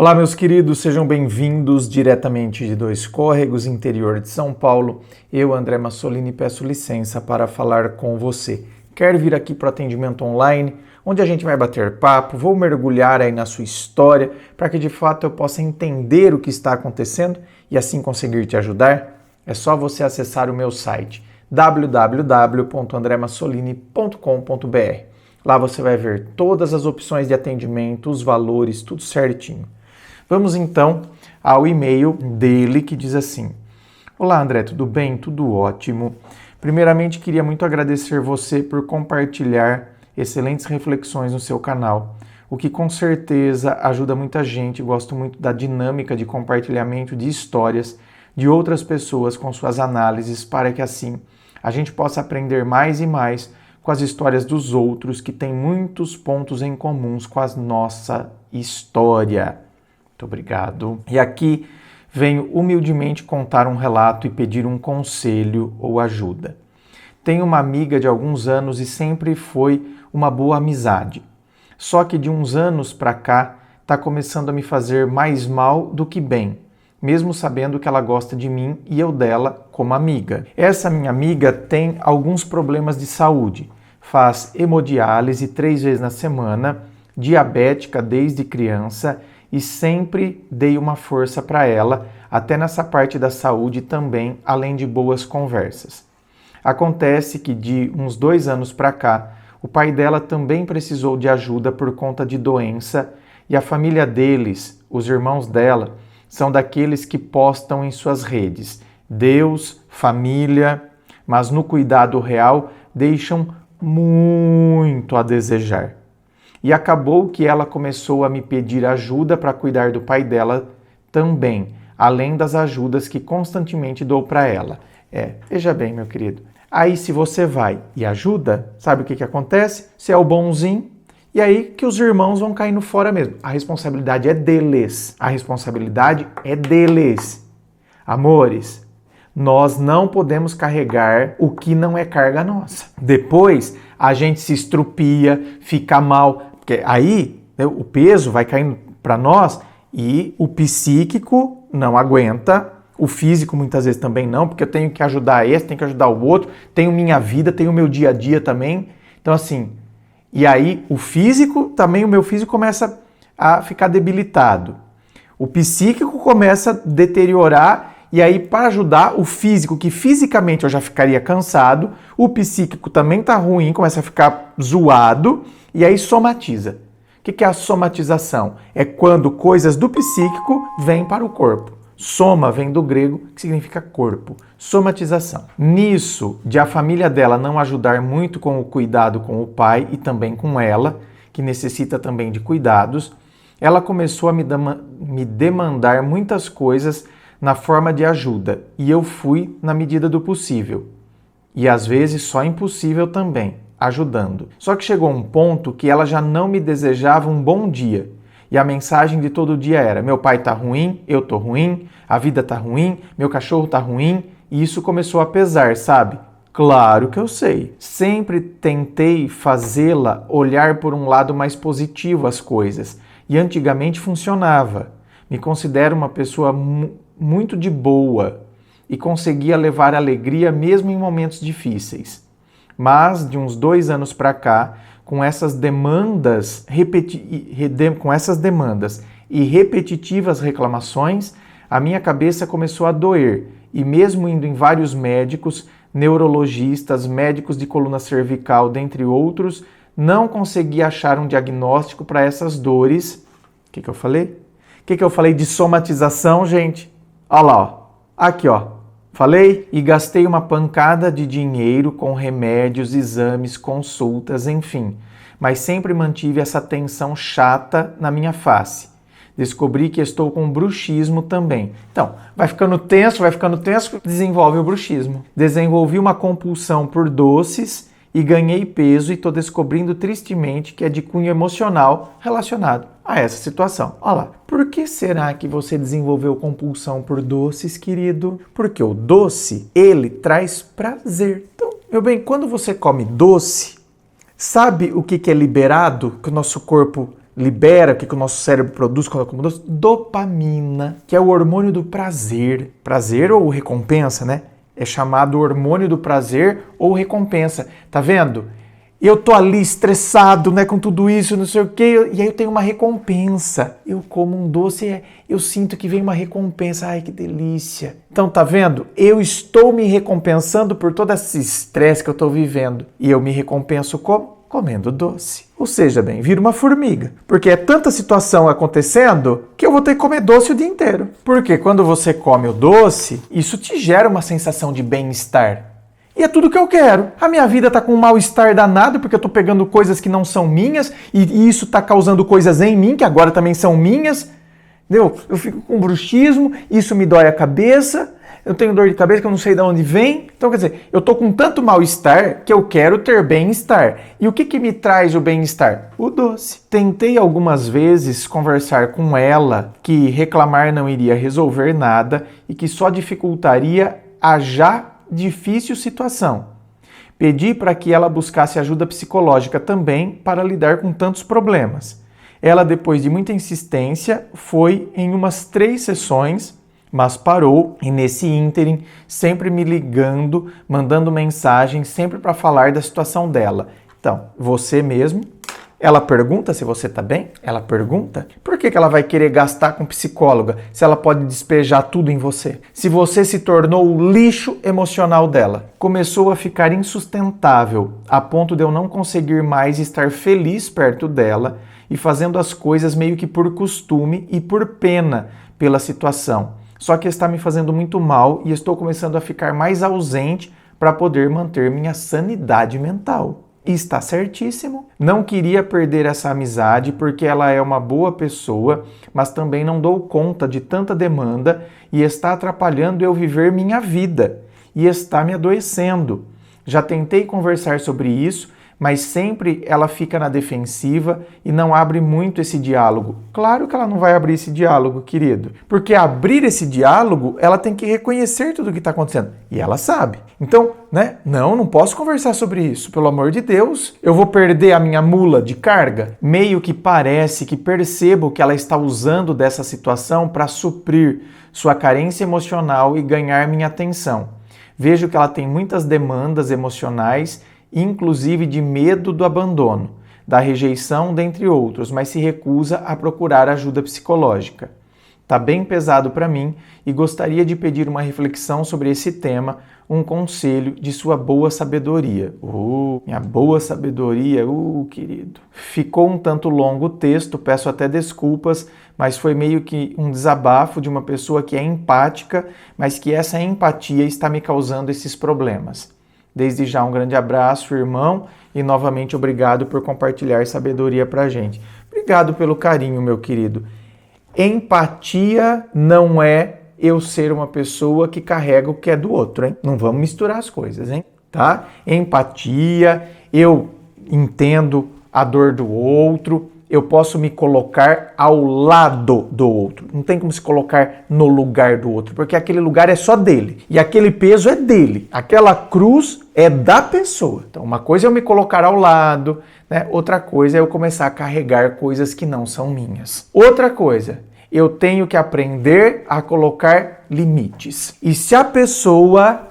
Olá, meus queridos, sejam bem-vindos diretamente de Dois Córregos, interior de São Paulo. Eu, André Massolini, peço licença para falar com você. Quer vir aqui para o atendimento online, onde a gente vai bater papo, vou mergulhar aí na sua história, para que de fato eu possa entender o que está acontecendo e assim conseguir te ajudar? É só você acessar o meu site www.andremassolini.com.br. Lá você vai ver todas as opções de atendimento, os valores, tudo certinho. Vamos então ao e-mail dele que diz assim: Olá André, tudo bem? Tudo ótimo. Primeiramente queria muito agradecer você por compartilhar excelentes reflexões no seu canal, o que com certeza ajuda muita gente. Gosto muito da dinâmica de compartilhamento de histórias de outras pessoas com suas análises, para que assim a gente possa aprender mais e mais com as histórias dos outros que têm muitos pontos em comuns com a nossa história. Muito obrigado. E aqui venho humildemente contar um relato e pedir um conselho ou ajuda. Tenho uma amiga de alguns anos e sempre foi uma boa amizade. Só que de uns anos para cá está começando a me fazer mais mal do que bem, mesmo sabendo que ela gosta de mim e eu dela como amiga. Essa minha amiga tem alguns problemas de saúde. Faz hemodiálise 3 vezes na semana, diabética desde criança, e sempre dei uma força para ela, até nessa parte da saúde também, além de boas conversas. Acontece que de uns 2 anos para cá, o pai dela também precisou de ajuda por conta de doença, e a família deles, os irmãos dela, são daqueles que postam em suas redes Deus, família, mas no cuidado real deixam muito a desejar. E acabou que ela começou a me pedir ajuda para cuidar do pai dela também, além das ajudas que constantemente dou para ela. Veja bem, meu querido, aí se você vai e ajuda, sabe o que acontece? Você é o bonzinho, e aí que os irmãos vão caindo fora mesmo. A responsabilidade é deles. A responsabilidade é deles. Amores, nós não podemos carregar o que não é carga nossa. Depois a gente se estrupia, fica mal, porque aí o peso vai caindo para nós e o psíquico não aguenta, o físico muitas vezes também não, porque eu tenho que ajudar esse, tenho que ajudar o outro, tenho minha vida, tenho o meu dia a dia também. Então assim, e aí o físico, também o meu físico começa a ficar debilitado. O psíquico começa a deteriorar. E aí, para ajudar o físico, que fisicamente eu já ficaria cansado, o psíquico também tá ruim, começa a ficar zoado, e aí somatiza. O que é a somatização? É quando coisas do psíquico vêm para o corpo. Soma vem do grego, que significa corpo. Somatização. Nisso, de a família dela não ajudar muito com o cuidado com o pai e também com ela, que necessita também de cuidados, ela começou a me demandar muitas coisas na forma de ajuda, e eu fui na medida do possível. E às vezes só impossível também, ajudando. Só que chegou um ponto que ela já não me desejava um bom dia. E a mensagem de todo dia era: meu pai tá ruim, eu tô ruim, a vida tá ruim, meu cachorro tá ruim, e isso começou a pesar, sabe? Claro que eu sei. Sempre tentei fazê-la olhar por um lado mais positivo as coisas, e antigamente funcionava. Me considero uma pessoa muito de boa e conseguia levar alegria mesmo em momentos difíceis. Mas de uns 2 anos para cá, com essas demandas e repetitivas reclamações, a minha cabeça começou a doer, e mesmo indo em vários médicos, neurologistas, médicos de coluna cervical, dentre outros, não consegui achar um diagnóstico para essas dores. O que eu falei? O que eu falei de somatização, gente? Olha lá, ó. Aqui, ó. Falei e gastei uma pancada de dinheiro com remédios, exames, consultas, enfim. Mas sempre mantive essa tensão chata na minha face. Descobri que estou com bruxismo também. Então, vai ficando tenso, desenvolve o bruxismo. Desenvolvi uma compulsão por doces e ganhei peso, e estou descobrindo tristemente que é de cunho emocional relacionado a essa situação. Olha lá. Por que será que você desenvolveu compulsão por doces, querido? Porque o doce, ele traz prazer. Então, meu bem, quando você come doce, sabe o que é liberado, que o nosso corpo libera, o que o nosso cérebro produz quando come doce? Dopamina, que é o hormônio do prazer. Prazer ou recompensa, né? É chamado hormônio do prazer ou recompensa. Tá vendo? Eu tô ali estressado, né, com tudo isso, não sei o quê, e aí eu tenho uma recompensa. Eu como um doce, eu sinto que vem uma recompensa. Ai, que delícia. Então, tá vendo? Eu estou me recompensando por todo esse estresse que eu tô vivendo. E eu me recompenso como? Comendo doce. Ou seja, bem, vira uma formiga. Porque é tanta situação acontecendo que eu vou ter que comer doce o dia inteiro. Porque quando você come o doce, isso te gera uma sensação de bem-estar. E é tudo que eu quero. A minha vida tá com um mal-estar danado porque eu tô pegando coisas que não são minhas e isso tá causando coisas em mim que agora também são minhas. Entendeu? Eu fico com bruxismo, isso me dói a cabeça, eu tenho dor de cabeça que eu não sei de onde vem. Então, quer dizer, eu tô com tanto mal-estar que eu quero ter bem-estar. E o que me traz o bem-estar? O doce. Tentei algumas vezes conversar com ela que reclamar não iria resolver nada e que só dificultaria a já difícil situação. Pedi para que ela buscasse ajuda psicológica também para lidar com tantos problemas. Ela, depois de muita insistência, foi em umas 3 sessões, mas parou e nesse ínterim, sempre me ligando, mandando mensagem, sempre para falar da situação dela. Então, você mesmo, ela pergunta se você está bem? Ela pergunta? Por que ela vai querer gastar com psicóloga se ela pode despejar tudo em você? Se você se tornou o lixo emocional dela, começou a ficar insustentável a ponto de eu não conseguir mais estar feliz perto dela e fazendo as coisas meio que por costume e por pena pela situação. Só que está me fazendo muito mal e estou começando a ficar mais ausente para poder manter minha sanidade mental. E está certíssimo. Não queria perder essa amizade porque ela é uma boa pessoa, mas também não dou conta de tanta demanda e está atrapalhando eu viver minha vida e está me adoecendo. Já tentei conversar sobre isso, mas sempre ela fica na defensiva e não abre muito esse diálogo. Claro que ela não vai abrir esse diálogo, querido, porque abrir esse diálogo, ela tem que reconhecer tudo o que está acontecendo. E ela sabe. Então, não posso conversar sobre isso, pelo amor de Deus. Eu vou perder a minha mula de carga? Meio que parece que percebo que ela está usando dessa situação para suprir sua carência emocional e ganhar minha atenção. Vejo que ela tem muitas demandas emocionais, inclusive de medo do abandono, da rejeição, dentre outros, mas se recusa a procurar ajuda psicológica. Tá bem pesado para mim e gostaria de pedir uma reflexão sobre esse tema, um conselho de sua boa sabedoria. Minha boa sabedoria, querido. Ficou um tanto longo o texto, peço até desculpas, mas foi meio que um desabafo de uma pessoa que é empática, mas que essa empatia está me causando esses problemas. Desde já um grande abraço, irmão, e novamente obrigado por compartilhar sabedoria pra gente. Obrigado pelo carinho, meu querido. Empatia não é eu ser uma pessoa que carrega o que é do outro, hein? Não vamos misturar as coisas, hein? Tá? Empatia, eu entendo a dor do outro, eu posso me colocar ao lado do outro. Não tem como se colocar no lugar do outro, porque aquele lugar é só dele. E aquele peso é dele. Aquela cruz é da pessoa. Então, uma coisa é eu me colocar ao lado, né? Outra coisa é eu começar a carregar coisas que não são minhas. Outra coisa, eu tenho que aprender a colocar limites. E se a pessoa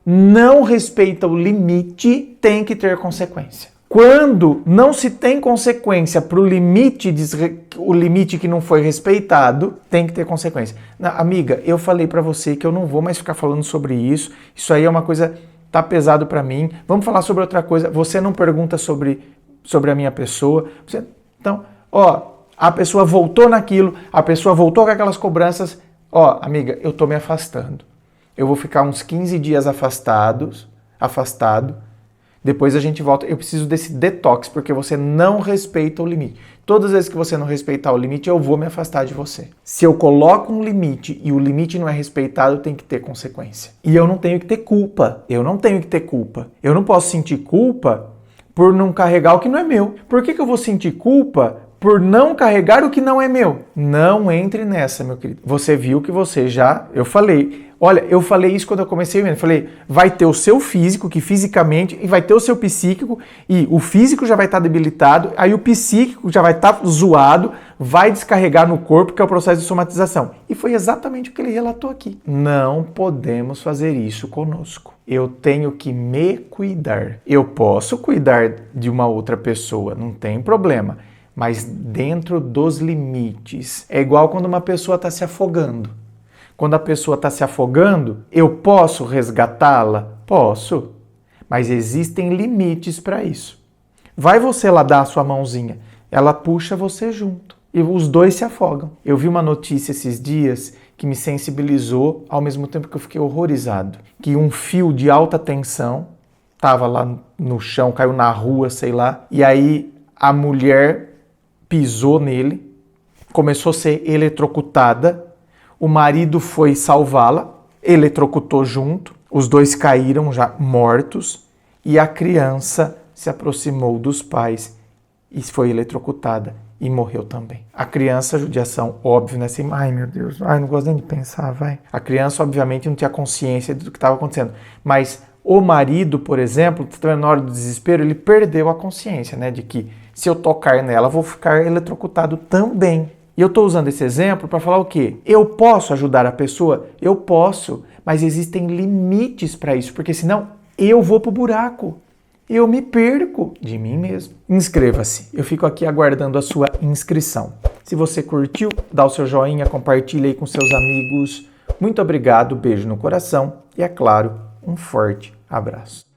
não respeita o limite, tem que ter consequência. Quando não se tem consequência para o limite que não foi respeitado, tem que ter consequência. Amiga, eu falei para você que eu não vou mais ficar falando sobre isso. Isso aí é uma coisa, tá pesado para mim. Vamos falar sobre outra coisa. Você não pergunta sobre a minha pessoa. Então, a pessoa voltou naquilo, a pessoa voltou com aquelas cobranças. Amiga, eu tô me afastando. Eu vou ficar uns 15 dias afastado. Depois a gente volta. Eu preciso desse detox, porque você não respeita o limite. Todas as vezes que você não respeitar o limite, eu vou me afastar de você. Se eu coloco um limite e o limite não é respeitado, tem que ter consequência. E eu não tenho que ter culpa. Eu não posso sentir culpa por não carregar o que não é meu. Por que eu vou sentir culpa por não carregar o que não é meu. Não entre nessa, meu querido. Você viu que eu falei. Olha, eu falei isso quando eu comecei mesmo. Falei, vai ter o seu físico, que fisicamente, e vai ter o seu psíquico, e o físico já vai estar debilitado, aí o psíquico já vai estar zoado, vai descarregar no corpo, que é o processo de somatização. E foi exatamente o que ele relatou aqui. Não podemos fazer isso conosco. Eu tenho que me cuidar. Eu posso cuidar de uma outra pessoa, não tem problema, mas dentro dos limites. É igual quando uma pessoa está se afogando. Quando a pessoa está se afogando, eu posso resgatá-la? Posso, mas existem limites para isso. Vai você lá dar a sua mãozinha, ela puxa você junto e os dois se afogam. Eu vi uma notícia esses dias que me sensibilizou ao mesmo tempo que eu fiquei horrorizado. Que um fio de alta tensão estava lá no chão, caiu na rua, sei lá, e aí a mulher pisou nele, começou a ser eletrocutada. O marido foi salvá-la, eletrocutou junto, os dois caíram já mortos e a criança se aproximou dos pais e foi eletrocutada e morreu também. A criança, judiação, óbvio, né? Assim, ai meu Deus, não gosto nem de pensar, vai. A criança, obviamente, não tinha consciência do que estava acontecendo, mas o marido, por exemplo, na hora do desespero, ele perdeu a consciência, né? De que se eu tocar nela, eu vou ficar eletrocutado também. E eu estou usando esse exemplo para falar o quê? Eu posso ajudar a pessoa? Eu posso, mas existem limites para isso, porque senão eu vou para o buraco. Eu me perco de mim mesmo. Inscreva-se. Eu fico aqui aguardando a sua inscrição. Se você curtiu, dá o seu joinha, compartilha aí com seus amigos. Muito obrigado, beijo no coração e, é claro, um forte abraço.